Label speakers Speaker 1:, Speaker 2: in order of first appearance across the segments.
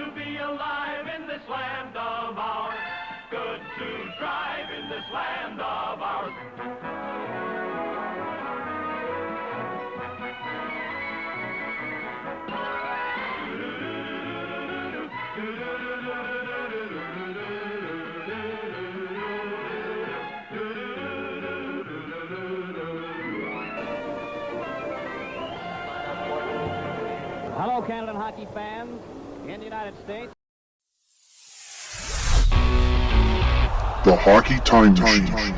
Speaker 1: to be alive in this land of ours. Good to drive in this land of ours.
Speaker 2: Hello, Canada hockey fans in the United States.
Speaker 3: The Hockey Time Machine.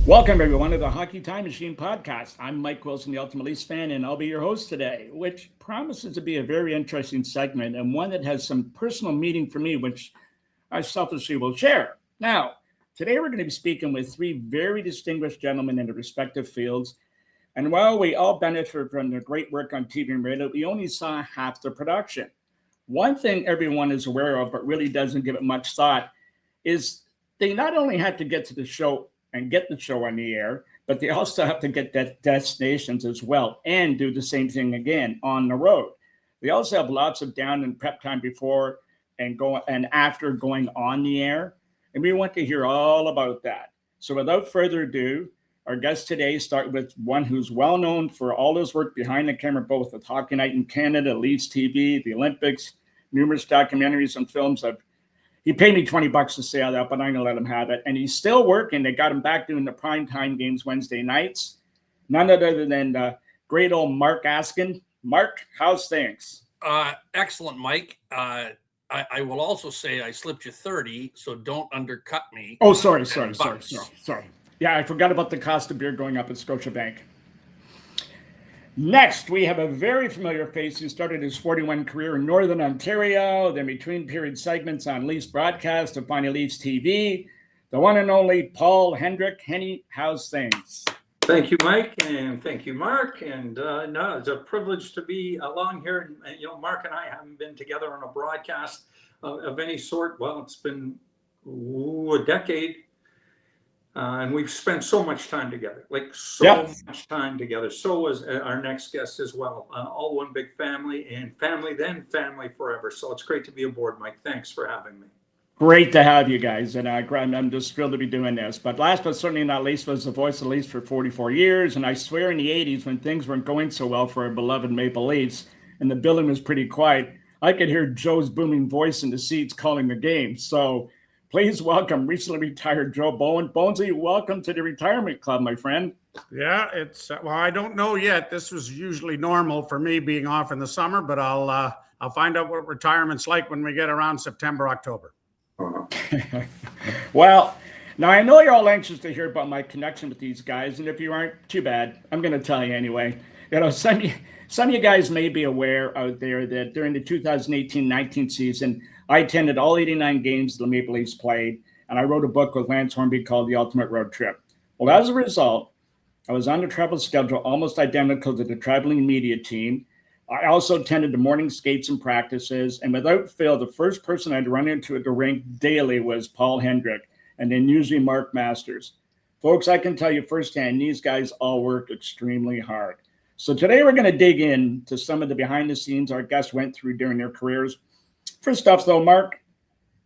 Speaker 4: Welcome, everyone, to the Hockey Time Machine podcast. I'm Mike Wilson, the Ultimate Leafs fan, and I'll be your host today, which promises to be a very interesting segment and one that has some personal meaning for me, which I selfishly will share. Now, today we're going to be speaking with three very distinguished gentlemen in their respective fields. And while we all benefit from their great work on TV and radio, we only saw half the production. One thing everyone is aware of, but really doesn't give it much thought, is they not only have to get to the show and get the show on the air, but they also have to get that destinations as well and do the same thing again on the road. They also have lots of down and prep time before and after going on the air. And we want to hear all about that. So without further ado, our guests today start with one who's well known for all his work behind the camera, both with Hockey Night in Canada, Leafs TV, the Olympics, numerous documentaries and films. He paid me $20 to say that, but I'm going to let him have it. And he's still working. They got him back doing the primetime games Wednesday nights. None other than great old Mark Askin. Mark, how's things?
Speaker 5: Excellent, Mike. I will also say I slipped you 30, so don't undercut me.
Speaker 4: Oh, sorry. Yeah, I forgot about the cost of beer going up at Scotiabank. Next, we have a very familiar face who started his 41 career in Northern Ontario, then between period segments on Leafs broadcast to finally Leafs TV, the one and only Paul Hendrick. Henny, how's things?
Speaker 6: Thank you, Mike, and thank you, Mark. And no, it's a privilege to be along here. And, Mark and I haven't been together on a broadcast of any sort. Well, it's been a decade. And we've spent so much time together, much time together. So was our next guest as well. All one big family, and family then family forever. So it's great to be aboard, Mike. Thanks for having me.
Speaker 4: Great to have you guys. And I'm just thrilled to be doing this. But last but certainly not least was the voice of the Leafs for 44 years. And I swear in the 80s, when things weren't going so well for our beloved Maple Leafs and the building was pretty quiet, I could hear Joe's booming voice in the seats calling the game. So please welcome recently retired Joe Bowen. Bonesy, welcome to the retirement club, my friend.
Speaker 7: Yeah, it's well, I don't know yet. This was usually normal for me being off in the summer, but I'll find out what retirement's like when we get around September, October.
Speaker 4: Well, now I know you're all anxious to hear about my connection with these guys, and if you aren't, too bad. I'm going to tell you anyway. Some of you guys may be aware out there that during the 2018-19 season, I attended all 89 games the Maple Leafs played, and I wrote a book with Lance Hornby called The Ultimate Road Trip. Well, as a result, I was on the travel schedule almost identical to the traveling media team. I also attended the morning skates and practices, and without fail, the first person I'd run into at the rink daily was Paul Hendrick, and then usually Mark Masters. Folks, I can tell you firsthand, these guys all work extremely hard. So today we're going to dig into some of the behind the scenes our guests went through during their careers. First off, though, Mark,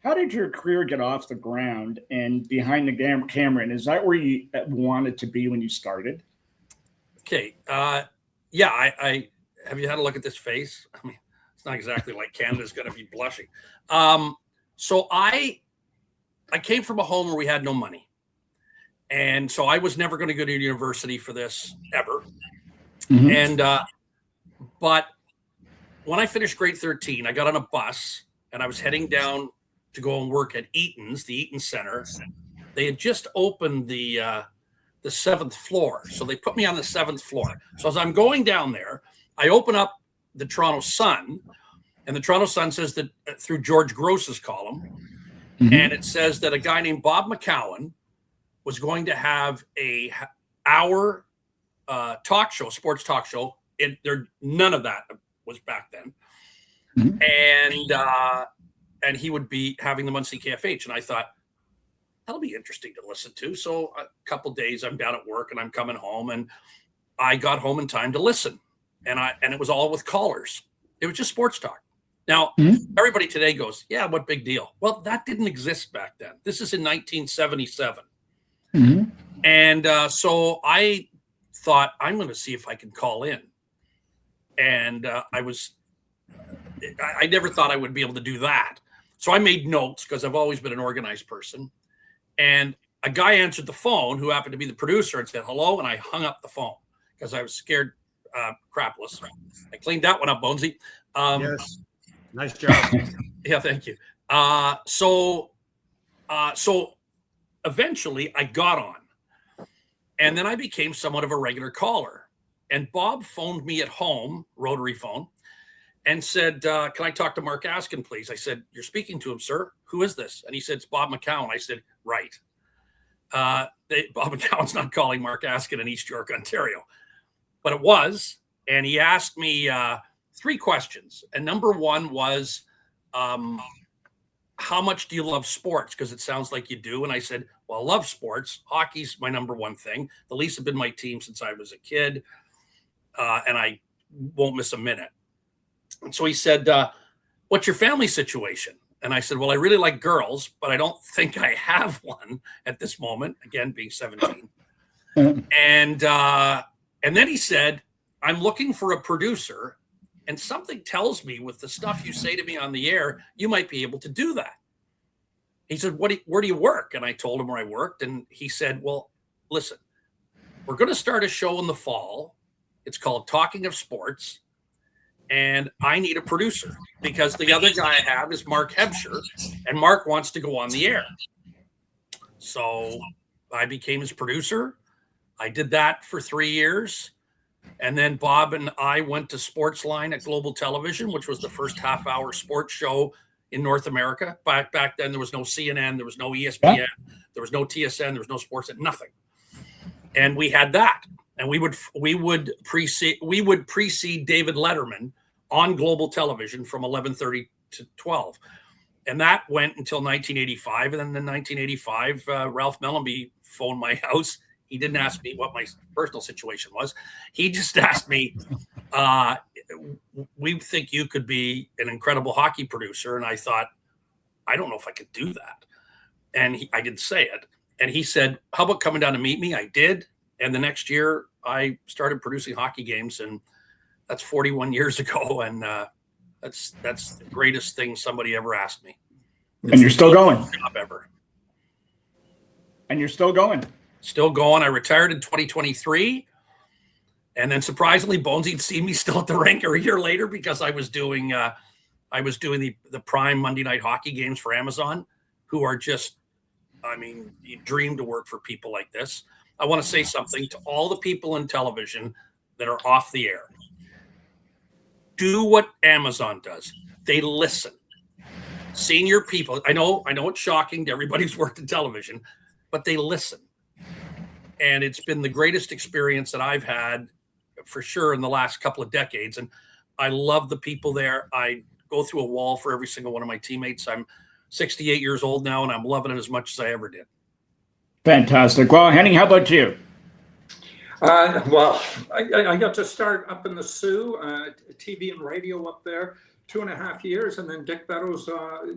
Speaker 4: how did your career get off the ground and behind the camera? And is that where you wanted to be when you started?
Speaker 5: Okay. Yeah, I have you had a look at this face? I mean, it's not exactly like Canada's going to be blushing. So I came from a home where we had no money. And so I was never going to go to university for this ever. Mm-hmm. And, but when I finished grade 13, I got on a bus and I was heading down to go and work at Eaton's, the Eaton Center. They had just opened the 7th floor. So they put me on the 7th floor. So as I'm going down there, I open up the Toronto Sun, and the Toronto Sun says that through George Gross's column, mm-hmm. and it says that a guy named Bob McCowan was going to have a hour talk show, sports talk show none of that was back then. And he would be having them on CKFH. And I thought, that'll be interesting to listen to. So a couple days I'm down at work and I'm coming home, and I got home in time to listen. And it was all with callers. It was just sports talk. Now, everybody today goes, yeah, what big deal? Well, that didn't exist back then. This is in 1977. And so I thought, I'm going to see if I can call in. And I never thought I would be able to do that. So I made notes because I've always been an organized person. And a guy answered the phone who happened to be the producer and said, hello. And I hung up the phone because I was scared crapless. I cleaned that one up, Bonesy.
Speaker 7: Yes. Nice job.
Speaker 5: Yeah, thank you. So eventually I got on. And then I became somewhat of a regular caller. And Bob phoned me at home, rotary phone, and said, can I talk to Mark Askin, please? I said, you're speaking to him, sir. Who is this? And he said, it's Bob McCown. I said, right. Bob McCown's not calling Mark Askin in East York, Ontario. But it was. And he asked me 3 questions. And number 1 was, how much do you love sports? Because it sounds like you do. And I said, well, I love sports. Hockey's my number 1 thing. The Leafs have been my team since I was a kid. And I won't miss a minute. And so he said, what's your family situation? And I said, well, I really like girls, but I don't think I have one at this moment, again, being 17. And then he said, I'm looking for a producer, and something tells me with the stuff you say to me on the air, you might be able to do that. He said, where do you work? And I told him where I worked. And he said, well, listen, we're going to start a show in the fall. It's called Talking of Sports. And I need a producer because the other guy I have is Mark Hebscher, and Mark wants to go on the air. So I became his producer. I did that for 3 years. And then Bob and I went to Sportsline at Global Television, which was the first half-hour sports show in North America. Back then, there was no CNN, there was no ESPN, there was no TSN, there was no Sportsnet, nothing. And we had that. And we would precede David Letterman on Global Television from 11:30 to 12. And that went until 1985. And then in 1985, Ralph Mellenby phoned my house. He didn't ask me what my personal situation was. He just asked me, we think you could be an incredible hockey producer. And I thought, I don't know if I could do that. And I didn't say it. And he said, how about coming down to meet me? I did. And the next year I started producing hockey games, and that's 41 years ago. And that's the greatest thing somebody ever asked me.
Speaker 4: And you're still going.
Speaker 5: Job ever.
Speaker 4: And you're still going.
Speaker 5: Still going. I retired in 2023. And then surprisingly, Bonesy'd seen me still at the rink a year later because I was doing the prime Monday night hockey games for Amazon, who are just, I mean, you dream to work for people like this. I want to say something to all the people in television that are off the air. Do what Amazon does. They listen. Senior people, I know it's shocking to everybody who's worked in television, but they listen. And it's been the greatest experience that I've had for sure in the last couple of decades. And I love the people there. I go through a wall for every single one of my teammates. I'm 68 years old now, and I'm loving it as much as I ever did.
Speaker 4: Fantastic. Well, Henning, how about you?
Speaker 6: Well, I got to start up in the Sioux, TV and radio up there, 2.5 years. And then Dick Beddoes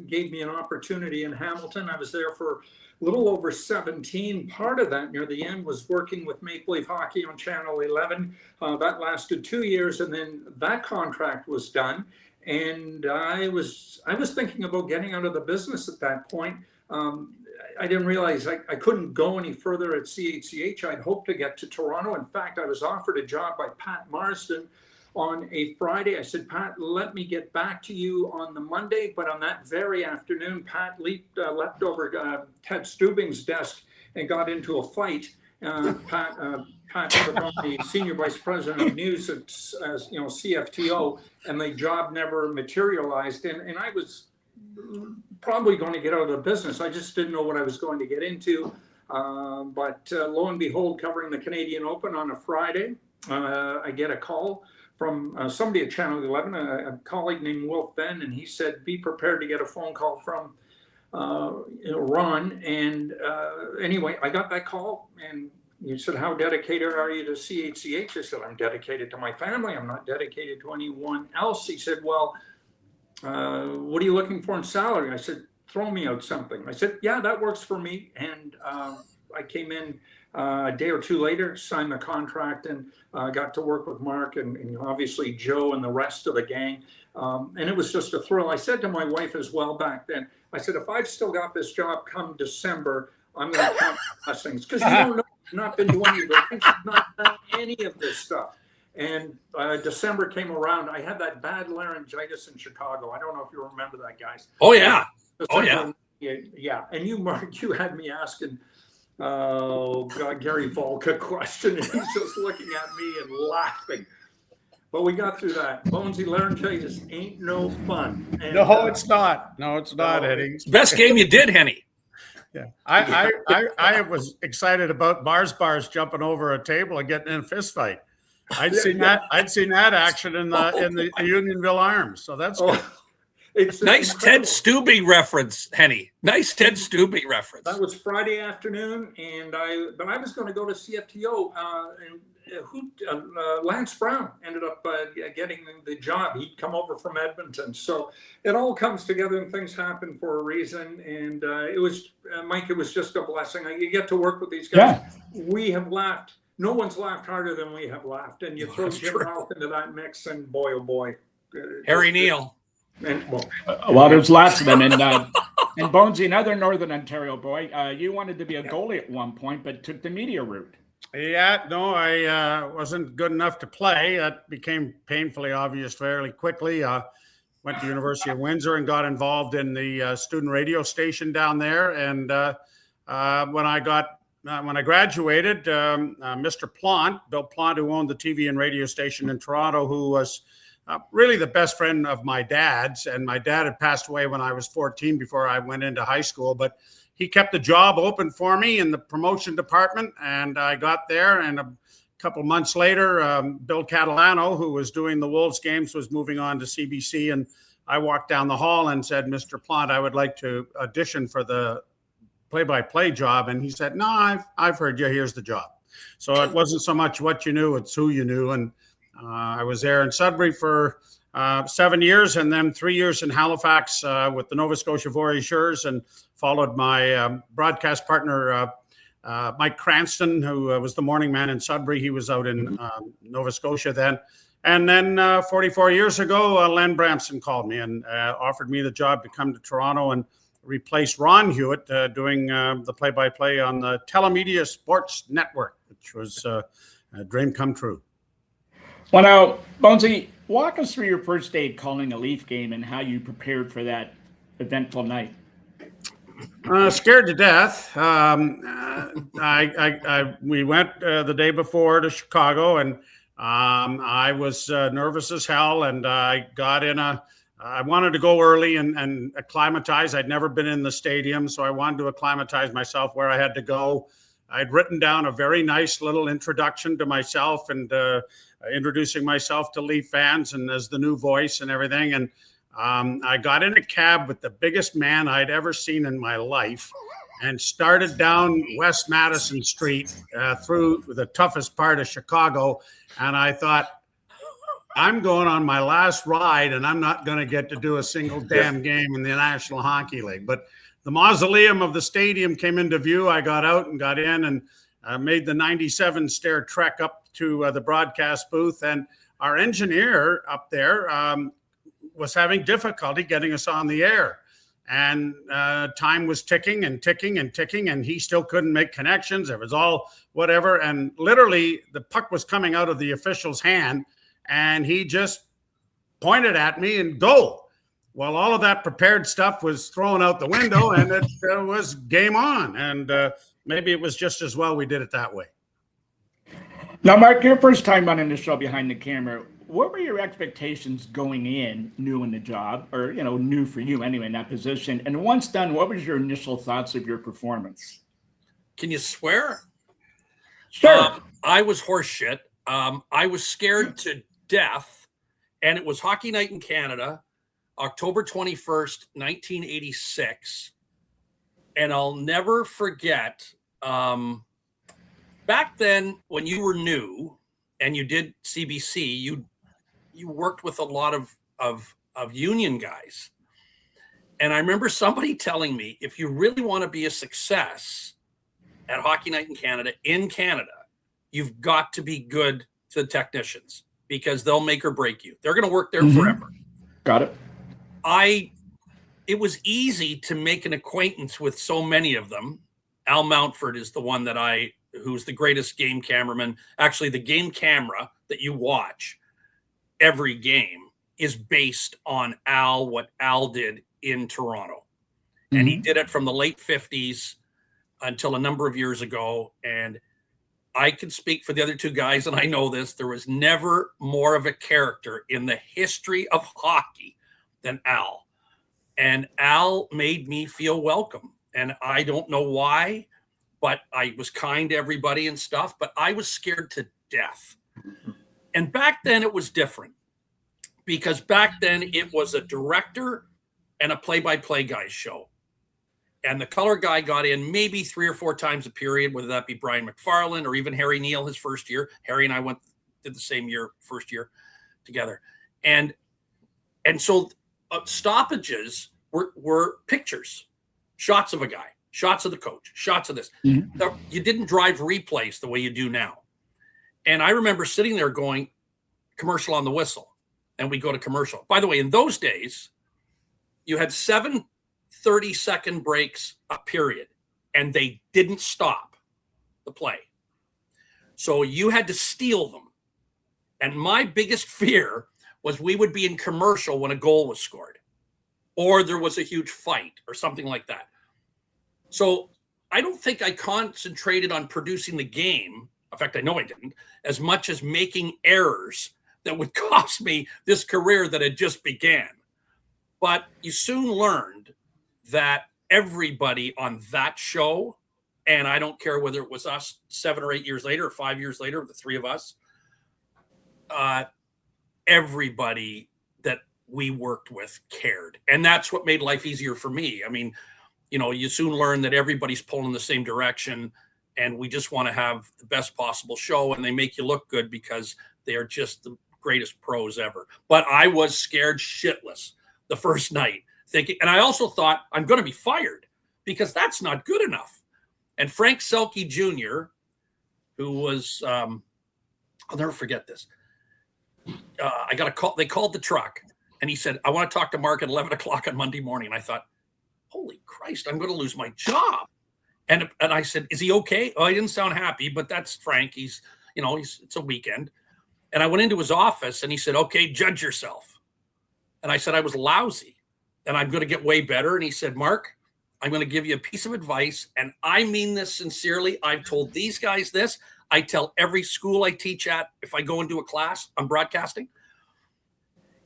Speaker 6: gave me an opportunity in Hamilton. I was there for a little over 17. Part of that near the end was working with Maple Leaf Hockey on Channel 11. That lasted 2 years, and then that contract was done. And I was thinking about getting out of the business at that point. I didn't realize I couldn't go any further at CHCH. I'd hoped to get to Toronto. In fact, I was offered a job by Pat Marsden on a Friday. I said, Pat, let me get back to you on the Monday. But on that very afternoon, Pat leapt over Ted Stubing's desk and got into a fight. Pat took on the senior vice president of news at CFTO, and the job never materialized. And I was probably going to get out of the business. I just didn't know what I was going to get into. But lo and behold, covering the Canadian Open on a Friday, I get a call from somebody at Channel 11, a colleague named Wolf Ben, and he said, be prepared to get a phone call from Ron. And anyway, I got that call, and he said, how dedicated are you to CHCH? I said, I'm dedicated to my family. I'm not dedicated to anyone else. He said, well, what are you looking for in salary? I said, throw me out something. I said, yeah, that works for me. And I came in a day or two later, signed the contract, and got to work with Mark and obviously Joe and the rest of the gang. And it was just a thrill. I said to my wife as well back then, I said, if I've still got this job come December, I'm going to count blessings. Because you don't know, I've not been doing anything, I've not done any of this stuff. And December came around. I had that bad laryngitis in Chicago. I don't know if you remember that, guys.
Speaker 5: Oh, yeah.
Speaker 6: December, yeah. And you, Mark, you had me asking, Gary Volka question. And he's just looking at me and laughing. But we got through that. Bonesy laryngitis ain't no fun. And,
Speaker 7: No, it's not. No, it's not, Eddie.
Speaker 5: Best game you did, Henny.
Speaker 7: Yeah, I was excited about Bars jumping over a table and getting in a fist fight. I'd seen that action in the Unionville Arms. So that's good.
Speaker 5: It's nice incredible. Ted Stubbe reference, Henny. Nice Ted Stubbe reference.
Speaker 6: That was Friday afternoon, and I was going to go to CFTO, and Lance Brown ended up getting the job. He'd come over from Edmonton, so it all comes together and things happen for a reason. And it was Mike. It was just a blessing. You get to work with these guys. Yeah. We have laughed. No one's laughed harder than we have laughed. And you throw Jim Ralph into that mix, and boy, oh boy,
Speaker 5: Harry Neal.
Speaker 6: And,
Speaker 4: well, there's lots of them. And Bonesy, another Northern Ontario boy, you wanted to be a goalie at one point, but took the media route.
Speaker 7: Yeah, no, I wasn't good enough to play. That became painfully obvious fairly quickly. Went to University of Windsor and got involved in the student radio station down there. And when I graduated, Mr. Plant, Bill Plant, who owned the TV and radio station in Toronto, who was really the best friend of my dad's, and my dad had passed away when I was 14 before I went into high school, but he kept the job open for me in the promotion department, and I got there, and a couple months later, Bill Catalano, who was doing the Wolves games, was moving on to CBC, and I walked down the hall and said, Mr. Plant, I would like to audition for the play-by-play job, and he said, no, I've heard you, here's the job. So it wasn't so much what you knew, it's who you knew, and I was there in Sudbury for 7 years, and then 3 years in Halifax with the Nova Scotia Voyageurs, and followed my broadcast partner, Mike Cranston, who was the morning man in Sudbury. He was out in Nova Scotia then. And then 44 years ago, Len Bramson called me and offered me the job to come to Toronto and replace Ron Hewitt doing the play-by-play on the Telemedia Sports Network, which was a dream come true.
Speaker 4: Well, now, Bonesy, walk us through your first day calling a Leaf game and how you prepared for that eventful night.
Speaker 7: Scared to death. We went the day before to Chicago, and I was nervous as hell, and I got in I wanted to go early and acclimatize. I'd never been in the stadium, so I wanted to acclimatize myself where I had to go. I'd written down a very nice little introduction to myself and introducing myself to Leaf fans and as the new voice and everything. And I got in a cab with the biggest man I'd ever seen in my life and started down West Madison Street through the toughest part of Chicago. And I thought, I'm going on my last ride and I'm not going to get to do a single damn game in the National Hockey League. But the mausoleum of the stadium came into view. I got out and got in and made the 97 stair trek up to the broadcast booth. And our engineer up there was having difficulty getting us on the air. And time was ticking and ticking and ticking, and he still couldn't make connections. It was all whatever. And literally the puck was coming out of the official's hand, and he just pointed at me and go. Well, all of that prepared stuff was thrown out the window, and it was game on. And maybe it was just as well we did it that way.
Speaker 4: Now, Mark, your first time running the show behind the camera, what were your expectations going in, new in the job, or, new for you anyway in that position? And once done, what was your initial thoughts of your performance?
Speaker 5: Can you swear?
Speaker 4: Sure.
Speaker 5: I was horse shit. I was scared to death, and it was Hockey Night in Canada, October 21st, 1986. And I'll never forget, back then when you were new and you did CBC, you worked with a lot of union guys. And I remember somebody telling me, if you really want to be a success at Hockey Night in Canada, you've got to be good to the technicians because they'll make or break you. They're going to work there forever.
Speaker 4: Got it.
Speaker 5: It was easy to make an acquaintance with so many of them. Al Mountford is the one who's the greatest game cameraman. Actually, the game camera that you watch every game is based on what Al did in Toronto. And he did it from the late 50s until a number of years ago. And I can speak for the other two guys, and I know this, there was never more of a character in the history of hockey than Al. And Al made me feel welcome. And I don't know why, but I was kind to everybody and stuff, but I was scared to death. And back then it was different because back then it was a director and a play-by-play guy's show. And the color guy got in maybe 3 or 4 times a period, whether that be Brian McFarland or even Harry Neal his first year. Harry and I did the same first year together. And so stoppages were pictures, shots of a guy, shots of the coach, shots of this. You didn't drive replays the way you do now. And I remember sitting there going, commercial on the whistle, and we go to commercial. By the way, in those days, you had 7 30-second breaks a period, and they didn't stop the play. So you had to steal them. And my biggest fear was we would be in commercial when a goal was scored or there was a huge fight or something like that. So I don't think I concentrated on producing the game. In fact, I know I didn't, as much as making errors that would cost me this career that had just began. But you soon learned that everybody on that show, and I don't care whether it was us 7 or 8 years later or 5 years later, the three of us, everybody that we worked with cared. And that's what made life easier for me. I mean, you soon learn that everybody's pulling the same direction and we just want to have the best possible show, and they make you look good because they are just the greatest pros ever. But I was scared shitless the first night thinking, and I also thought I'm going to be fired because that's not good enough. And Frank Selke Jr., who was, I'll never forget this. I got a call. They called the truck and he said, I want to talk to Mark at 11 o'clock on Monday morning. And I thought, holy Christ, I'm going to lose my job. And I said, is he okay? Oh, he didn't sound happy, but that's Frank. It's a weekend. And I went into his office and he said, okay, judge yourself. And I said, I was lousy and I'm going to get way better. And he said, Mark, I'm going to give you a piece of advice. And I mean this sincerely. I've told these guys this. I tell every school I teach at, if I go into a class on broadcasting.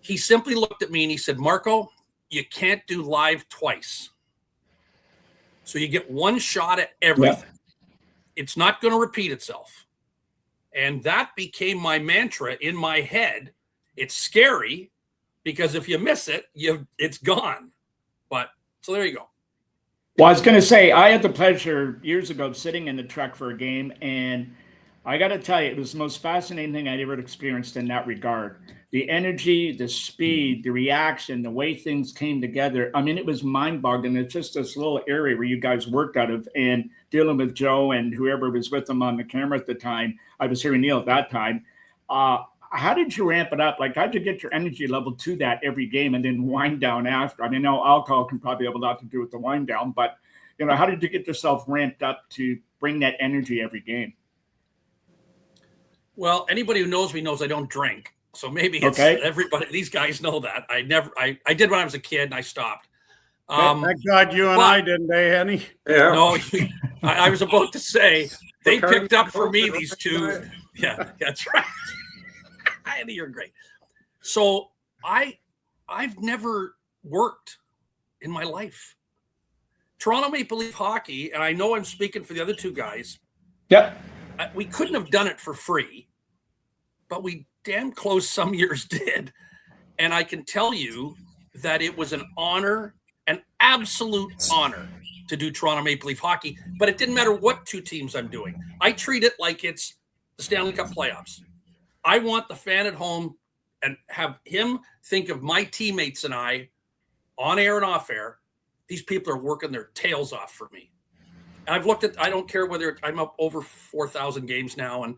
Speaker 5: He simply looked at me and he said, Marco, you can't do live twice. So you get one shot at everything. Yeah. It's not going to repeat itself. And that became my mantra in my head. It's scary because if you miss it, it's gone. But so there you go.
Speaker 4: Well, I was going to say, I had the pleasure years ago sitting in the truck for a game, and I got to tell you, it was the most fascinating thing I'd ever experienced in that regard. The energy, the speed, the reaction, the way things came together. I mean, it was mind-boggling. It's just this little area where you guys worked out of, and dealing with Joe and whoever was with them on the camera at the time. I was Harry Neal at that time. How did you ramp it up? Like, how did you get your energy level to that every game and then wind down after? I mean, I know alcohol can probably have a lot to do with the wind down, but, how did you get yourself ramped up to bring that energy every game?
Speaker 5: Well, anybody who knows me knows I don't drink. So maybe it's everybody. These guys know that. I did when I was a kid and I stopped.
Speaker 7: Thank God you and I didn't, Henny?
Speaker 6: Yeah.
Speaker 5: No, I was about to say, they picked up for me, these two. Yeah, that's right. Andy, you're great. So I've never worked in my life. Toronto Maple Leaf hockey, and I know I'm speaking for the other two guys.
Speaker 4: Yep.
Speaker 5: We couldn't have done it for free. but we damn close some years did. And I can tell you that it was an honor, an absolute honor to do Toronto Maple Leaf hockey, but it didn't matter what two teams I'm doing. I treat it like it's the Stanley Cup playoffs. I want the fan at home and have him think of my teammates and I on air and off air. These people are working their tails off for me. And I've looked at, I don't care whether I'm up over 4,000 games now. And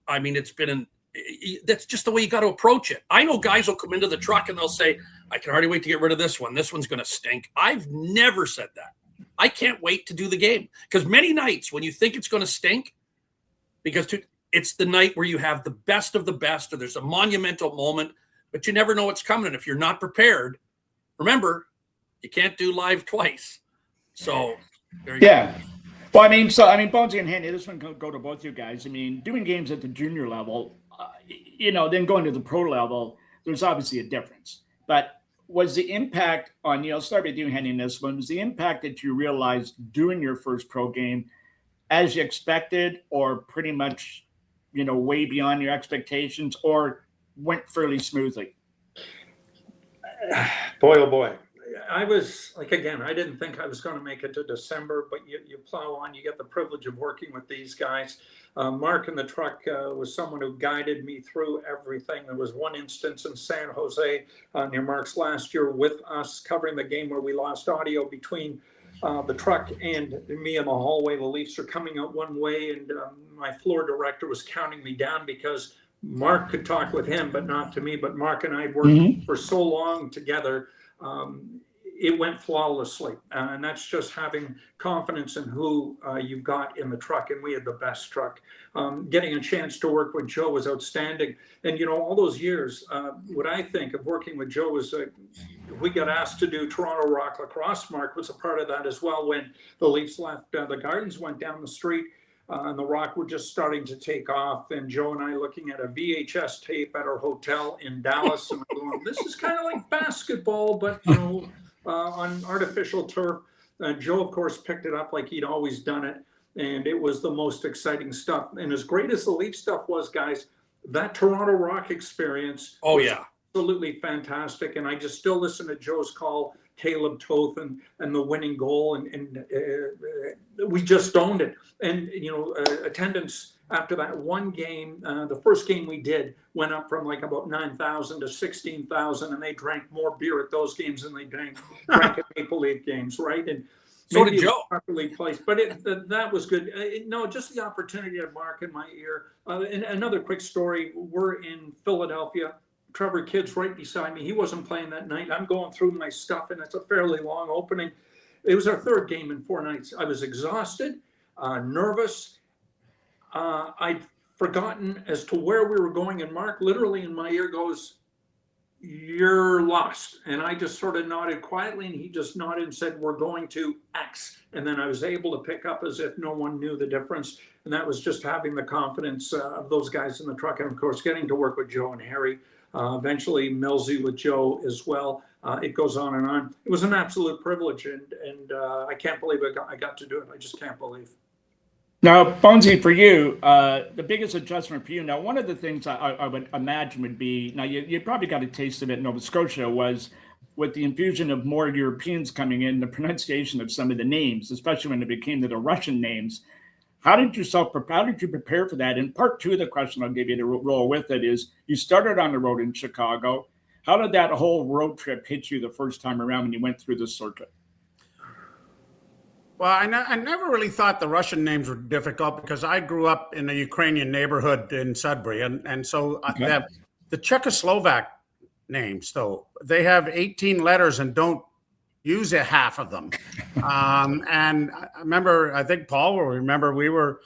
Speaker 5: I mean, that's just the way you got to approach it. I know guys will come into the truck and they'll say, I can hardly wait to get rid of this one. This one's going to stink. I've never said that. I can't wait to do the game, because many nights when you think it's going to stink, it's the night where you have the best of the best, or there's a monumental moment, but you never know what's coming. And if you're not prepared, remember, you can't do live twice. So there you go.
Speaker 4: Well, Bonesy and Handy, this one can go to both you guys. I mean, doing games at the junior level, then going to the pro level, there's obviously a difference. But was the impact on, I'll start with you, Handy, in this one, was the impact that you realized doing your first pro game as you expected, or pretty much, way beyond your expectations, or went fairly smoothly?
Speaker 6: Boy, oh boy. I was like, again, I didn't think I was going to make it to December, but you plow on, you get the privilege of working with these guys. Mark in the truck was someone who guided me through everything. There was one instance in San Jose near Mark's last year with us covering the game where we lost audio between the truck and me in the hallway. The Leafs are coming out one way, and my floor director was counting me down because Mark could talk with him, but not to me. But Mark and I had worked for so long together. It went flawlessly. And that's just having confidence in who you've got in the truck. And we had the best truck. Getting a chance to work with Joe was outstanding. And, all those years, what I think of working with Joe is we got asked to do Toronto Rock Lacrosse. Mark was a part of that as well when the Leafs left. The Gardens went down the street. And the Rock were just starting to take off. And Joe and I looking at a VHS tape at our hotel in Dallas. And I'm going, this is kind of like basketball, but, on artificial turf. Joe, of course, picked it up like he'd always done it. And it was the most exciting stuff. And as great as the Leaf stuff was, guys, that Toronto Rock experience was absolutely fantastic. And I just still listen to Joe's call, Caleb Toth, and the winning goal. And we just owned it. And, attendance after that one game, the first game we did, went up from like about 9,000 to 16,000, and they drank more beer at those games than they drank at Maple Leaf games, right? And
Speaker 5: so did Joe.
Speaker 6: Properly placed, but that was good. Just the opportunity to Mark in my ear. And another quick story: we're in Philadelphia. Trevor Kidd's right beside me. He wasn't playing that night. I'm going through my stuff, and it's a fairly long opening. It was our third game in 4 nights. I was exhausted, nervous. I'd forgotten as to where we were going, and Mark literally in my ear goes, "You're lost." And I just sort of nodded quietly, and he just nodded and said, "We're going to X." And then I was able to pick up as if no one knew the difference. And that was just having the confidence of those guys in the truck. And of course, getting to work with Joe and Harry, eventually Millsy with Joe as well. It goes on and on. It was an absolute privilege. And I can't believe I got to do it. I just can't believe.
Speaker 4: Now, Bonesy, for you, the biggest adjustment for you, now, one of the things I would imagine would be, now you probably got a taste of it in Nova Scotia, was with the infusion of more Europeans coming in, the pronunciation of some of the names, especially when it became the Russian names. How did you prepare for that? And part two of the question I'll give you to roll with it is, you started on the road in Chicago. How did that whole road trip hit you the first time around when you went through the circuit?
Speaker 7: Well, I never really thought the Russian names were difficult because I grew up in a Ukrainian neighborhood in Sudbury. And so the Czechoslovak names, though, they have 18 letters and don't use a half of them. And I remember, I think Paul will remember, we were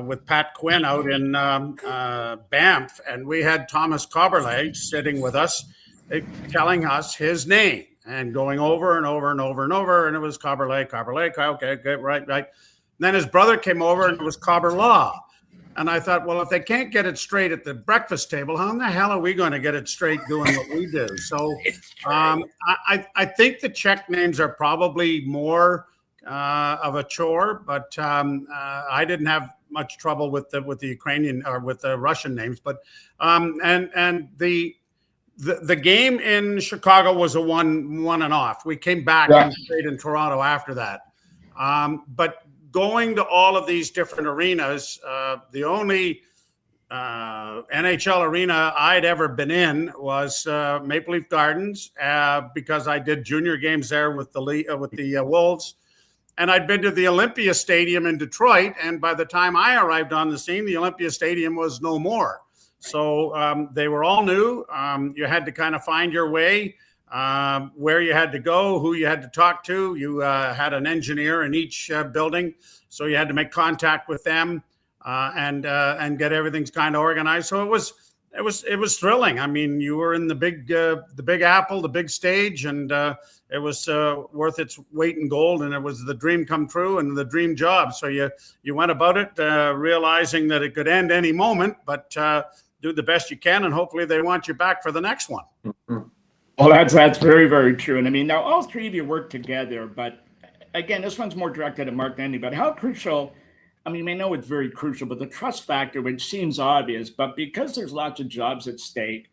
Speaker 7: with Pat Quinn out in Banff, and we had Thomas Cobberley sitting with us, telling us his name. And going over and over and over and over, and it was Cobberley, okay, good, right. And then his brother came over, and it was Cobberlaw. And I thought, well, if they can't get it straight at the breakfast table, how in the hell are we going to get it straight doing what we do? So I think the Czech names are probably more of a chore, but I didn't have much trouble with the Ukrainian or with the Russian names, but and the game in Chicago was a one and off. We came back and played in Toronto after that. But going to all of these different arenas, the only NHL arena I'd ever been in was Maple Leaf Gardens because I did junior games there with the Wolves. And I'd been to the Olympia Stadium in Detroit. And by the time I arrived on the scene, the Olympia Stadium was no more. So they were all new. You had to kind of find your way, where you had to go, who you had to talk to. You had an engineer in each building. So you had to make contact with them and get everything kind of organized. So it was thrilling. I mean, you were in the Big Apple, the big stage, and it was worth its weight in gold. And it was the dream come true and the dream job. So you went about it realizing that it could end any moment, but do the best you can, and hopefully they want you back for the next one.
Speaker 4: Well, that's very, very true. And I mean, now all three of you work together, but again, this one's more directed at Mark than anybody. How crucial, I mean, I know it's very crucial, but the trust factor, which seems obvious, but because there's lots of jobs at stake,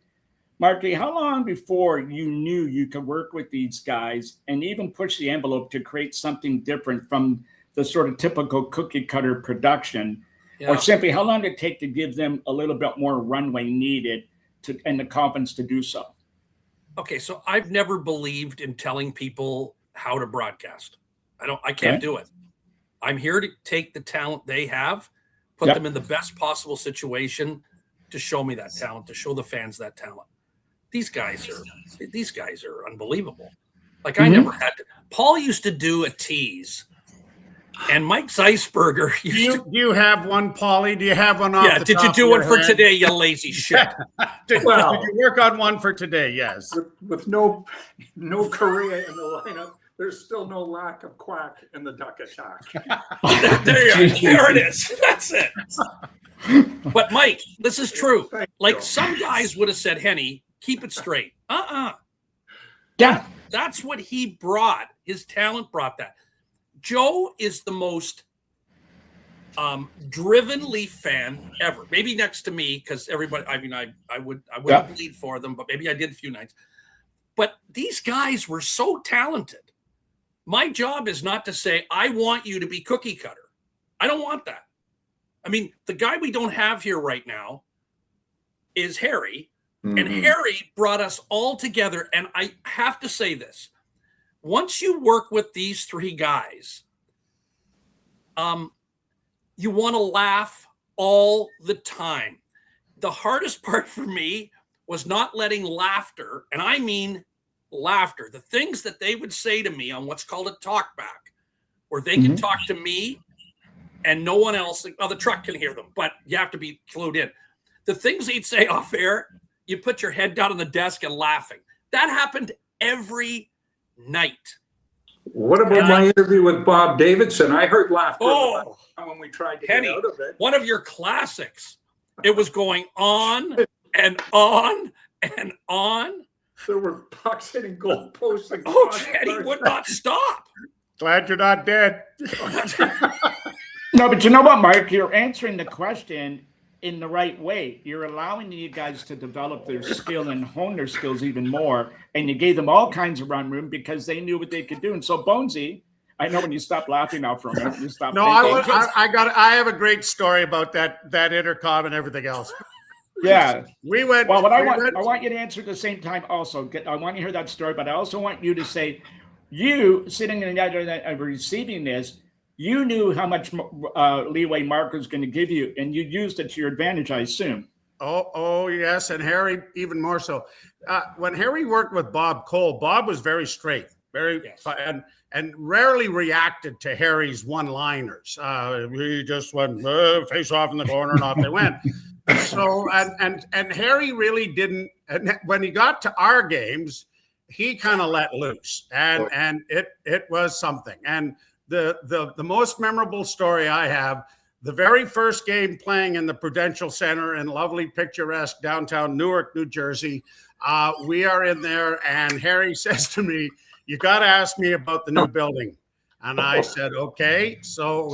Speaker 4: Marky, how long before you knew you could work with these guys and even push the envelope to create something different from the sort of typical cookie cutter production? Yeah. Or simply, how long did it take to give them a little bit more runway needed and the confidence to do so?
Speaker 5: Okay, so I've never believed in telling people how to broadcast. I can't do it. I'm here to take the talent they have, put them in the best possible situation to show me that talent, to show the fans that talent. These guys are unbelievable. Like I never had to. Paul used to do a tease. And Mike Zeisberger
Speaker 7: do you have one, Paulie? Do you have one off the
Speaker 5: did
Speaker 7: top
Speaker 5: you do
Speaker 7: of
Speaker 5: one
Speaker 7: your
Speaker 5: for
Speaker 7: head?
Speaker 5: today, you lazy shit?
Speaker 7: Did you work on one for today? Yes.
Speaker 6: With no Korea in the lineup, there's still no lack of quack in the duck attack.
Speaker 5: there it is. That's it. But Mike, this is true. Like some guys would have said, Henny, keep it straight.
Speaker 4: Yeah.
Speaker 5: That's what he brought. His talent brought that. Joe is the most driven Leaf fan ever. Maybe next to me, because everybody. I mean, I wouldn't bleed for them, but maybe I did a few nights. But these guys were so talented. My job is not to say I want you to be cookie cutter. I don't want that. I mean, the guy we don't have here right now is Harry, and Harry brought us all together. And I have to say this. Once you work with these three guys, you want to laugh all the time. The hardest part for me was not letting laughter, and I mean laughter, the things that they would say to me on what's called a talk back, where they can talk to me and no one else, well, the truck can hear them, but you have to be clued in. The things they'd say off air, you put your head down on the desk and laughing. That happened every night.
Speaker 6: What about my interview with Bob Davidson? I heard laughter when we tried to
Speaker 5: Henny,
Speaker 6: get out of it.
Speaker 5: One of your classics. It was going on and on and on.
Speaker 6: There were pucks hitting goalposts.
Speaker 5: Henny would not stop.
Speaker 7: Glad you're not dead.
Speaker 4: No, but you know what, Mark? You're answering the question in the right way. You're allowing you guys to develop their skill and hone their skills even more. And you gave them all kinds of run room because they knew what they could do. And so, Bonesy, I know when you stop laughing now for a minute, you stop.
Speaker 7: No, I have a great story about that intercom and everything else.
Speaker 4: Yeah,
Speaker 7: we went.
Speaker 4: Well, I want you to answer at the same time. Also, I want to hear that story, but I also want you to say, you sitting in the other end receiving this, you knew how much leeway Mark was going to give you, and you used it to your advantage, I assume.
Speaker 7: Oh, yes, and Harry even more so. When Harry worked with Bob Cole, Bob was very straight, and rarely reacted to Harry's one-liners. He just went face off in the corner, and off they went. So, and Harry really didn't. And when he got to our games, he kind of let loose, and it was something. And the most memorable story I have, the very first game playing in the Prudential Center in lovely, picturesque downtown Newark, New Jersey. We are in there, and Harry says to me, "You got to ask me about the new building." And I said, okay. So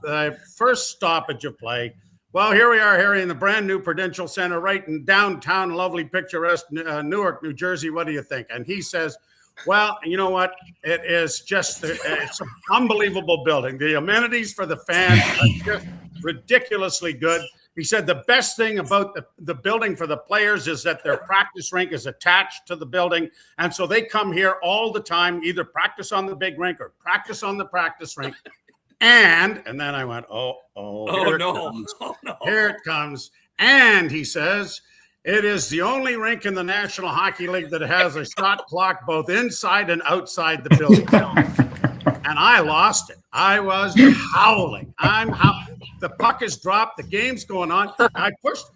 Speaker 7: the first stoppage of play. Well, here we are, Harry, in the brand new Prudential Center, right in downtown, lovely, picturesque Newark, New Jersey. What do you think? And he says, well, you know what? It is just it's an unbelievable building. The amenities for the fans are just ridiculously good. He said the best thing about the building for the players is that their practice rink is attached to the building. And so they come here all the time, either practice on the big rink or practice on the practice rink. And then I went, oh, no. Here it comes. And he says, it is the only rink in the National Hockey League that has a shot clock both inside and outside the building. And I lost it. I was howling. The puck is dropped. The game's going on. I pushed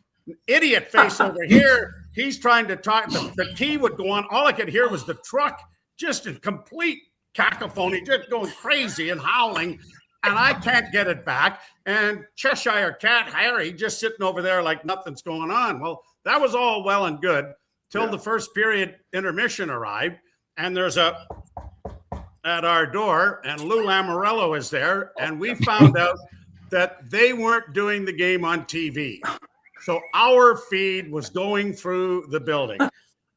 Speaker 7: idiot face over here. He's trying to talk. The key would go on. All I could hear was the truck just in complete cacophony, just going crazy and howling. And I can't get it back. And Cheshire Cat Harry just sitting over there like nothing's going on. Well, that was all well and good till the first period intermission arrived. And there's at our door, and Lou Lamorello is there. And we found out that they weren't doing the game on TV. So our feed was going through the building.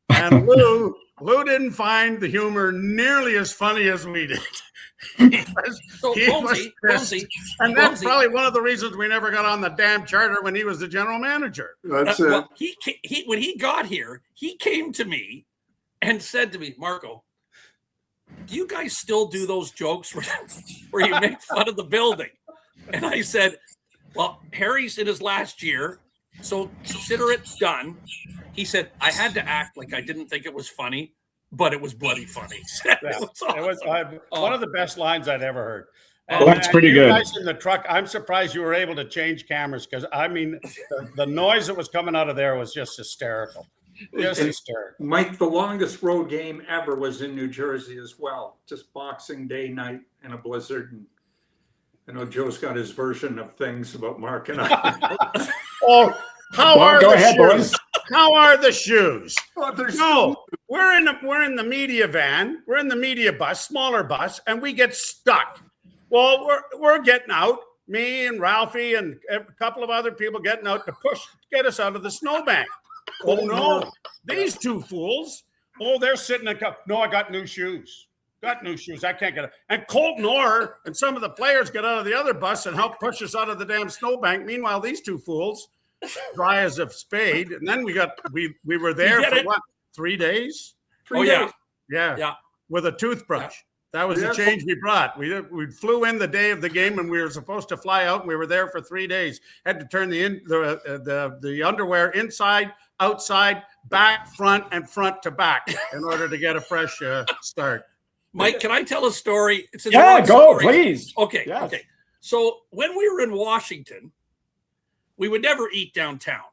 Speaker 7: And Lou didn't find the humor nearly as funny as we did.
Speaker 5: Bonesy,
Speaker 7: and that's probably one of the reasons we never got on the damn charter when he was the general manager.
Speaker 3: That's it.
Speaker 5: Well, he when he got here, he came to me and said to me, Marco, do you guys still do those jokes where you make fun of the building? And I said, well, Harry's in his last year, so consider it done. He said, I had to act like I didn't think it was funny, but it was bloody funny. It was
Speaker 7: one of the best lines I'd ever heard.
Speaker 4: That's pretty good.
Speaker 7: Guys in the truck, I'm surprised you were able to change cameras because, I mean, the noise that was coming out of there was just hysterical. Just hysterical.
Speaker 6: Mike, the longest road game ever was in New Jersey as well. Just Boxing Day night in a blizzard. And I know Joe's got his version of things about Mark and I.
Speaker 7: How are
Speaker 4: go
Speaker 7: the
Speaker 4: ahead,
Speaker 7: shoes?
Speaker 4: boys.
Speaker 7: How are the shoes?
Speaker 6: No,
Speaker 7: we're in the media van. We're in the media bus, smaller bus, and we get stuck. Well, we're getting out. Me and Ralphie and a couple of other people getting out to get us out of the snowbank. Oh no! These two fools. Oh, they're sitting in. No, I got new shoes. I can't get it. And Colton Orr and some of the players get out of the other bus and help push us out of the damn snowbank. Meanwhile, these two fools, dry as a spade. And then we were there for what? 3 days?
Speaker 6: 3 days.
Speaker 7: Yeah. With a toothbrush. Yeah. That was the change we brought. We flew in the day of the game, and we were supposed to fly out. And we were there for 3 days. Had to turn the underwear inside, outside, back, front, and front to back in order to get a fresh start.
Speaker 5: Mike, can I tell a story?
Speaker 4: Go, please.
Speaker 5: Okay,
Speaker 4: yes.
Speaker 5: Okay. So when we were in Washington, we would never eat downtown.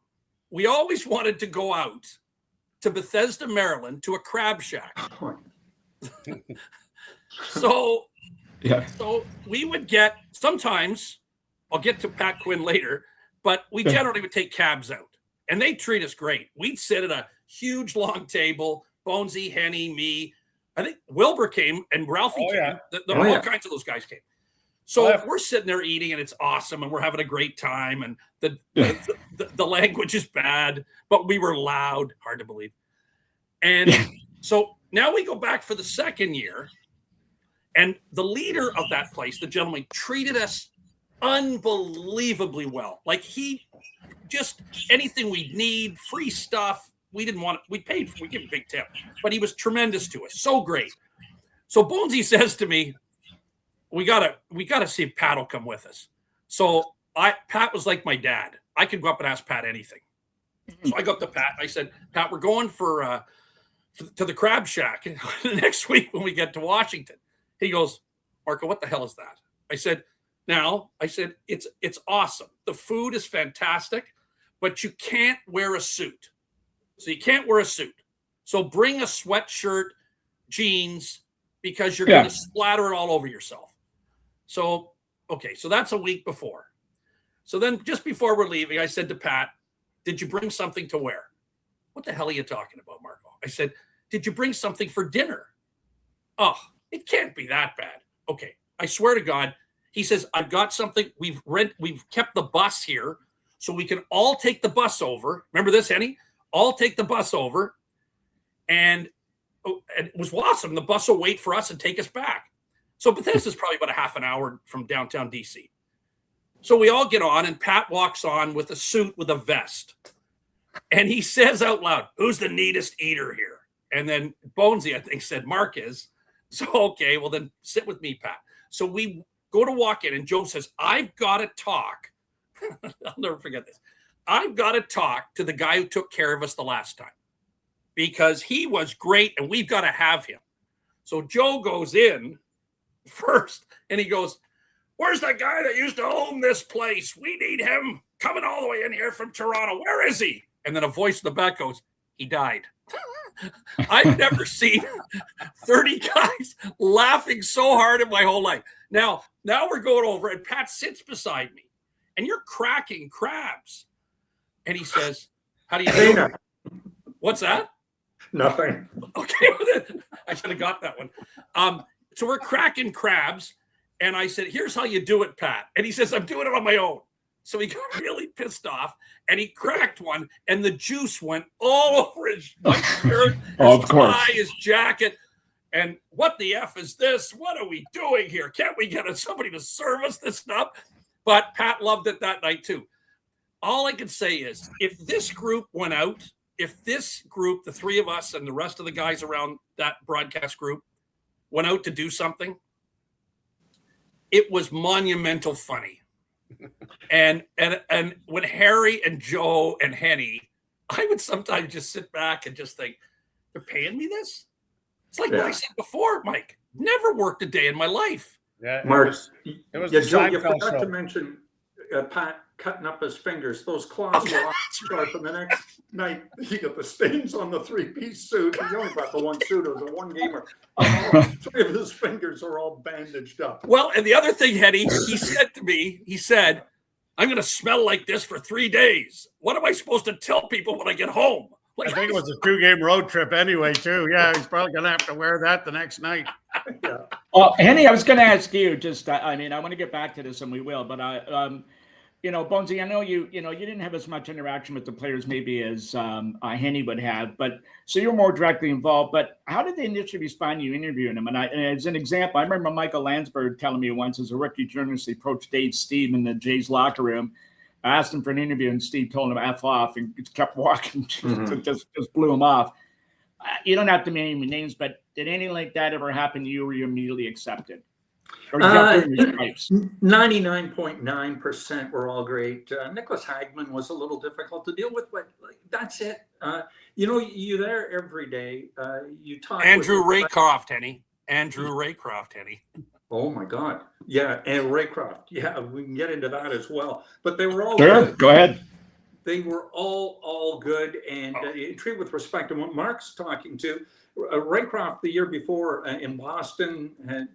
Speaker 5: We always wanted to go out to Bethesda, Maryland, to a crab shack. So we would get, sometimes, I'll get to Pat Quinn later, but we generally would take cabs out. And they treat us great. We'd sit at a huge, long table, Bonesy, Henny, me. I think Wilbur came and Ralphie came. All kinds of those guys came. So we're sitting there eating, and it's awesome, and we're having a great time. And the language is bad, but we were loud, hard to believe. And so now we go back for the second year, and the leader of that place, the gentleman, treated us unbelievably well. Like he just anything we need, free stuff. We didn't want it. We paid for. We give him a big tip, but he was tremendous to us. So great. So Bonesy says to me, "We gotta see if Pat will come with us." So Pat was like my dad. I could go up and ask Pat anything. So I go up to Pat. I said, "Pat, we're going to the Crab Shack next week when we get to Washington." He goes, "Marco, what the hell is that?" I said, "It's awesome. The food is fantastic, but you can't wear a suit. So you can't wear a suit. So bring a sweatshirt, jeans, because you're going to splatter it all over yourself." So, okay, so that's a week before. So then just before we're leaving, I said to Pat, "Did you bring something to wear?" "What the hell are you talking about, Marco?" I said, "Did you bring something for dinner?" "Oh, it can't be that bad." "Okay, I swear to God, he says, I've got something. We've kept the bus here so we can all take the bus over. Remember this, Henny? All take the bus over. And it was awesome. The bus will wait for us and take us back. So Bethesda's probably about a half an hour from downtown DC. So we all get on, and Pat walks on with a suit with a vest. And he says out loud, who's the neatest eater here? And then Bonesy, I think, said Mark is. So, okay, well then sit with me, Pat. So we go to walk in, and Joe says, I've got to talk. I'll never forget this. I've got to talk to the guy who took care of us the last time because he was great, and we've got to have him. So Joe goes in first, and he goes, where's that guy that used to own this place? We need him coming all the way in here from Toronto. Where is he? And then a voice in the back goes, he died. I've never seen 30 guys laughing so hard in my whole life. Now we're going over, and Pat sits beside me, and you're cracking crabs. And he says, how do you do it? What's that?
Speaker 6: Nothing.
Speaker 5: Okay, I should have got that one. So we're cracking crabs, and I said, here's how you do it, Pat. And he says, I'm doing it on my own. So he got really pissed off, and he cracked one, and the juice went all over his shirt, his tie, his jacket. And what the F is this? What are we doing here? Can't we get somebody to serve us this stuff? But Pat loved it that night, too. All I can say is, if this group went out, if this group, the three of us and the rest of the guys around that broadcast group, went out to do something, it was monumental funny. And when Harry and Joe and Henny, I would sometimes just sit back and just think, they're paying me this? It's like what I said before, Mike. Never worked a day in my life.
Speaker 7: Yeah,
Speaker 6: Mark,
Speaker 7: Joe,
Speaker 6: you forgot to mention Pat cutting up his fingers. Those claws were off sharp, and the next night he got the stains on the three-piece suit. He only brought the one suit. It was a one-gamer. Three of his fingers are all bandaged up.
Speaker 5: Well, and the other thing, Hetty, he said to me, he said, I'm going to smell like this for 3 days. What am I supposed to tell people when I get home?
Speaker 7: I think it was a 2-game road trip anyway, too. Yeah, he's probably going to have to wear that the next night.
Speaker 4: Yeah. Well, Henny, I was going to ask you just, I want to get back to this, and we will, but Bonesy, I know you didn't have as much interaction with the players maybe as Henny would have, but so you're more directly involved. But how did they initially respond to you interviewing them? And as an example, I remember Michael Landsberg telling me once as a rookie journalist, he approached Steve in the Jays locker room, asked him for an interview, and Steve told him F off and kept walking, just blew him off. You don't have to name any names, but did anything like that ever happen to you where you immediately accepted?
Speaker 6: 99.9% were all great. Nicholas Hagman was a little difficult to deal with, but that's it. You're there every day. You talk.
Speaker 5: Andrew Raycroft, Henny. Andrew Raycroft, Henny.
Speaker 6: Oh my God! Yeah, and Raycroft. Yeah, we can get into that as well. But they were all
Speaker 4: good. Go ahead.
Speaker 6: They were all good and treat with respect. And what Mark's talking to, Raycroft the year before in Boston had.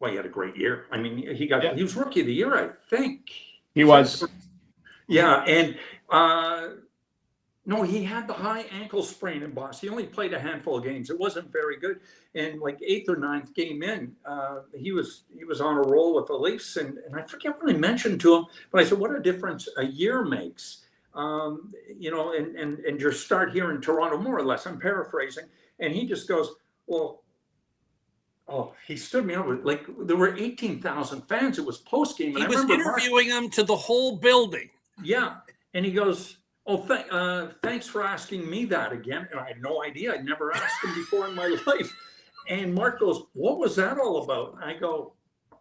Speaker 6: Well, he had a great year. I mean, he was rookie of the year, I think.
Speaker 4: He was.
Speaker 6: Yeah, and no, he had the high ankle sprain in Boston. He only played a handful of games. It wasn't very good. And like 8th or 9th game in, he was on a roll with the Leafs. And I forget what I mentioned to him, but I said, what a difference a year makes. And your start here in Toronto, more or less. I'm paraphrasing. And he just goes, well. Oh, he stood me over. Like there were 18,000 fans. It was post game.
Speaker 5: He was interviewing them to the whole building.
Speaker 6: Yeah, and he goes, "Oh, thanks for asking me that again." And I had no idea. I'd never asked him before in my life. And Mark goes, "What was that all about?" And I go,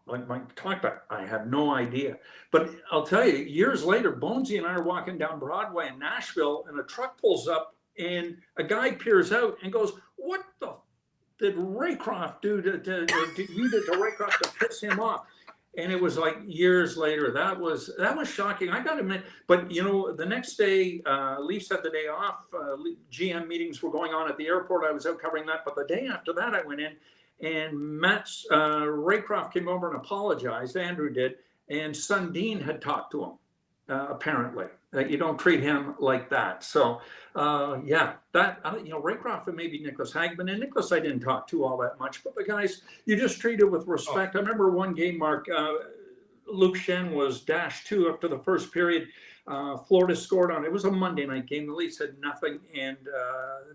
Speaker 6: "Like talk about." I have no idea. But I'll tell you, years later, Bonesy and I are walking down Broadway in Nashville, and a truck pulls up, and a guy peers out and goes, "What the did Raycroft do to Raycroft to piss him off?" And it was like years later. That was shocking. I got to admit. But the next day, Leafs had the day off. GM meetings were going on at the airport. I was out covering that. But the day after that, I went in, and Raycroft came over and apologized. Andrew did, and Sundin had talked to him. apparently. You don't treat him like that. So, Raycroft and maybe Nicholas Hagman. And Nicholas I didn't talk to all that much, but the guys you just treated with respect. I remember one game, Mark, Luke Shen was -2 after the first period. Florida scored it was a Monday night game. The Leafs had nothing. And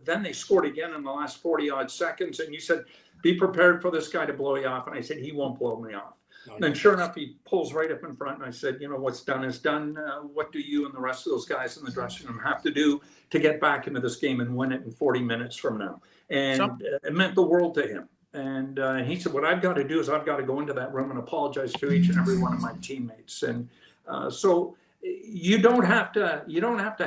Speaker 6: then they scored again in the last 40-odd seconds. And you said, be prepared for this guy to blow you off. And I said, he won't blow me off. And sure enough, he pulls right up in front. And I said, what's done is done. What do you and the rest of those guys in the dressing room have to do to get back into this game and win it in 40 minutes from now? And it meant the world to him. And he said, what I've got to do is I've got to go into that room and apologize to each and every one of my teammates. And so you don't have to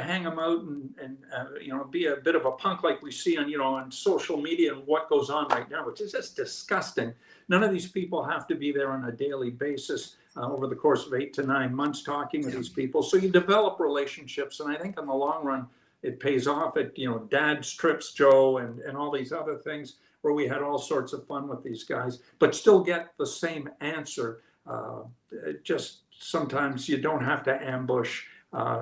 Speaker 6: hang them out and be a bit of a punk like we see on social media and what goes on right now, which is just disgusting. None of these people have to be there on a daily basis over the course of 8 to 9 months talking with these people. So you develop relationships, and I think in the long run it pays off. At Dad's trips, Joe, and all these other things where we had all sorts of fun with these guys, but still get the same answer. Just sometimes you don't have to ambush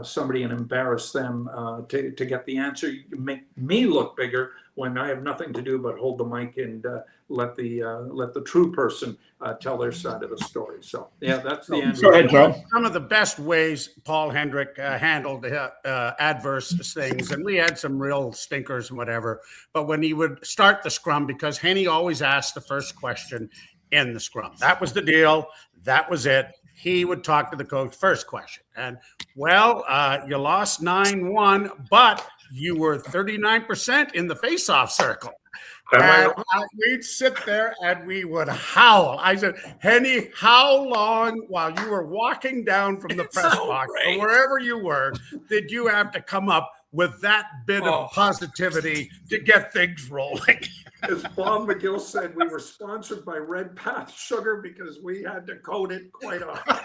Speaker 6: somebody and embarrass them to get the answer. You can make me look bigger when I have nothing to do but hold the mic and let the true person tell their side of the story. So that's the end.
Speaker 4: Go ahead, Joe.
Speaker 7: Some of the best ways Paul Hendrick handled adverse things, and we had some real stinkers and whatever, but when he would start the scrum, because Henny always asked the first question in the scrum. That was the deal. That was it. He would talk to the coach first question. And, you lost 9-1, but you were 39% in the faceoff circle. And we'd sit there and we would howl. I said, Henny, how long while you were walking down from the press box or wherever you were, did you have to come up with that bit of positivity to get things rolling?
Speaker 6: As Bob McGill said, we were sponsored by Red Path Sugar because we had to code it quite often.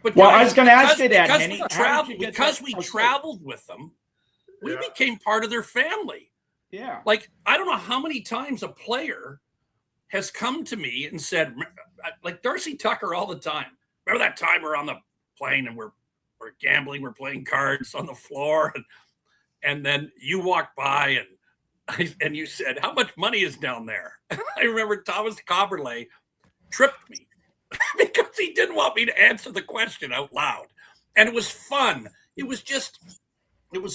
Speaker 5: But
Speaker 4: Well,
Speaker 5: guys,
Speaker 4: I was going to ask you that,
Speaker 5: because
Speaker 4: Henny.
Speaker 5: we traveled with them, we became part of their family.
Speaker 4: Yeah.
Speaker 5: Like, I don't know how many times a player has come to me and said, like Darcy Tucker all the time. Remember that time we're on the plane and we're gambling, we're playing cards on the floor, and then you walked by and you said, how much money is down there? I remember Thomas Coberley tripped me because he didn't want me to answer the question out loud. And it was fun. It was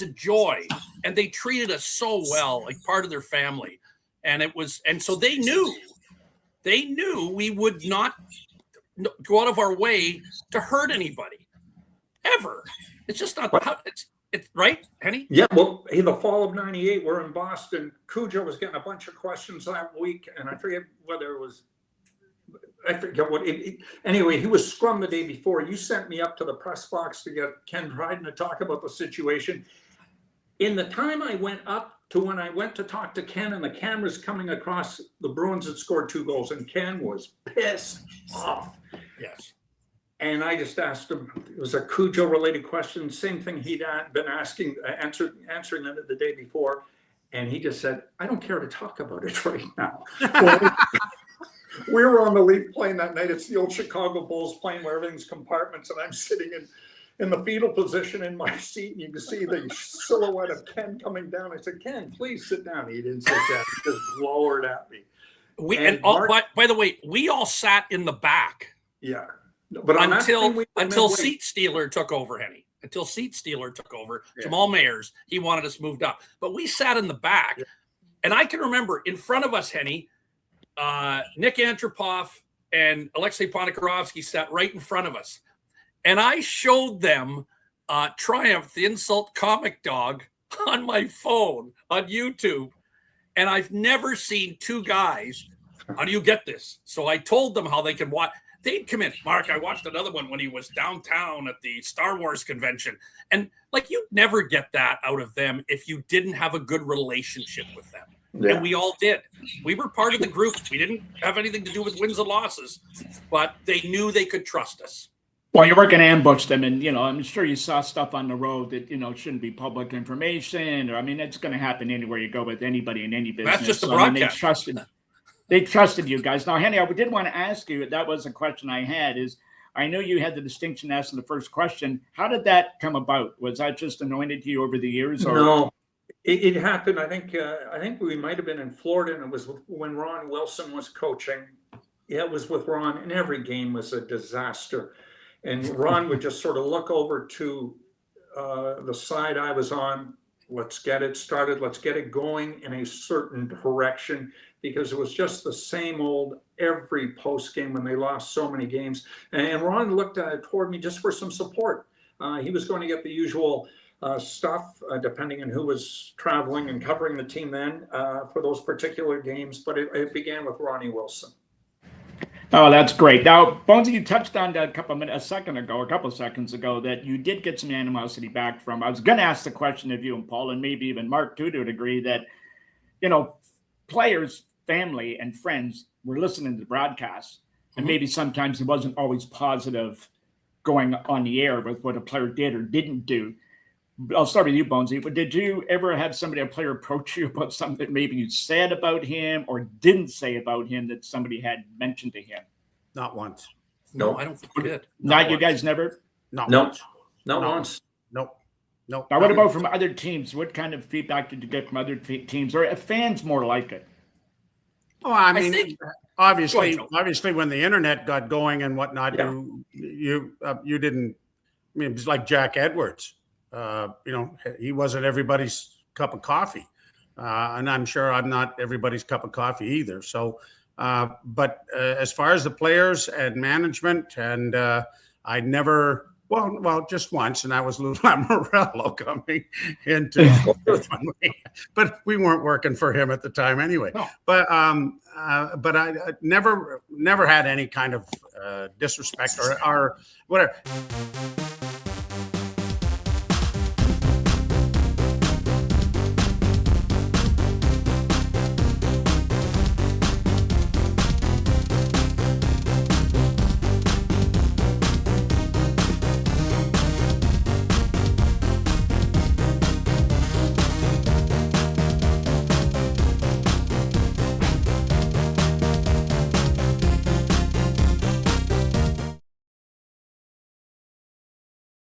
Speaker 5: a joy. And they treated us so well, like part of their family. And so they knew we would not go out of our way to hurt anybody ever. It's just not how it's right, Henny?
Speaker 6: Yeah, well, in the fall of '98, we're in Boston. Cujo was getting a bunch of questions that week, and I forget whether it was, I forget what, anyway, he was scrum the day before. You sent me up to the press box to get Ken Dryden to talk about the situation. In the time I went up to when I went to talk to Ken, and the camera's coming across, the Bruins had scored 2 goals, and Ken was pissed off.
Speaker 5: Yes.
Speaker 6: And I just asked him, it was a Cujo-related question, same thing he'd been answering them the day before. And he just said, I don't care to talk about it right now. We were on the Leaf plane that night. It's the old Chicago Bulls plane where everything's compartments. And I'm sitting in the fetal position in my seat. And you can see the silhouette of Ken coming down. I said, Ken, please sit down. He didn't sit down. He just glowered at me.
Speaker 5: By the way, we all sat in the back.
Speaker 6: Yeah. But
Speaker 5: until Seat Stealer took over, Henny. Until Seat Stealer took over, Jamal Mayers, he wanted us moved up. But we sat in the back. Yeah. And I can remember in front of us, Henny, Nick Antropoff and Alexei Ponikarovsky sat right in front of us. And I showed them Triumph, the Insult Comic Dog, on my phone on YouTube. And I've never seen 2 guys. How do you get this? So I told them how they can watch. They'd come in. Mark, I watched another one when he was downtown at the Star Wars convention. And like, you'd never get that out of them if you didn't have a good relationship with them. Yeah. And we all did. We were part of the group. We didn't have anything to do with wins and losses, but they knew they could trust us.
Speaker 4: Well, you weren't going to ambush them. And, I'm sure you saw stuff on the road that, shouldn't be public information. Or, it's going to happen anywhere you go with anybody in any business.
Speaker 5: That's just the broadcast.
Speaker 4: They trusted you guys. Now, Henny, I did want to ask you, that was a question I had, is I know you had the distinction asking the first question. How did that come about? Was that just anointed to you over the years? Or?
Speaker 6: No, it happened. I think we might have been in Florida, and it was when Ron Wilson was coaching. Yeah, it was with Ron, and every game was a disaster. And Ron would just sort of look over to the side I was on. Let's get it started. Let's get it going in a certain direction, because it was just the same old every post game when they lost so many games. And Ron looked toward me just for some support. He was going to get the usual stuff, depending on who was traveling and covering the team then for those particular games. But it began with Ronnie Wilson.
Speaker 4: Oh, that's great. Now, Bonesy, you touched on that a couple of seconds ago, that you did get some animosity back from. I was going to ask the question of you and Paul, and maybe even Mark too, to a degree, that, you know, players, family, and friends were listening to the broadcast, and maybe sometimes it wasn't always positive going on the air with what a player did or didn't do. I'll start with you, Bonesy. But did you ever have a player approach you about something that maybe you said about him or didn't say about him that somebody had mentioned to him?
Speaker 7: Not once.
Speaker 5: No, I don't think we did.
Speaker 4: Not you guys never?
Speaker 7: Not
Speaker 6: No,
Speaker 7: once.
Speaker 6: not once.
Speaker 7: Nope. Nope.
Speaker 4: Now, what about from other teams? What kind of feedback did you get from other teams, or fans more like it?
Speaker 7: Oh, I mean,
Speaker 5: think-
Speaker 7: obviously, when the internet got going and whatnot,
Speaker 6: Yeah.
Speaker 7: you didn't. I mean, it was like Jack Edwards. You know, he wasn't everybody's cup of coffee, and I'm sure I'm not everybody's cup of coffee either. So, but as far as the players and management, and I never. Well, just once, and that was Lou Lamoriello coming into. But we weren't working for him at the time anyway.
Speaker 5: No.
Speaker 7: But I never had any kind of disrespect or whatever.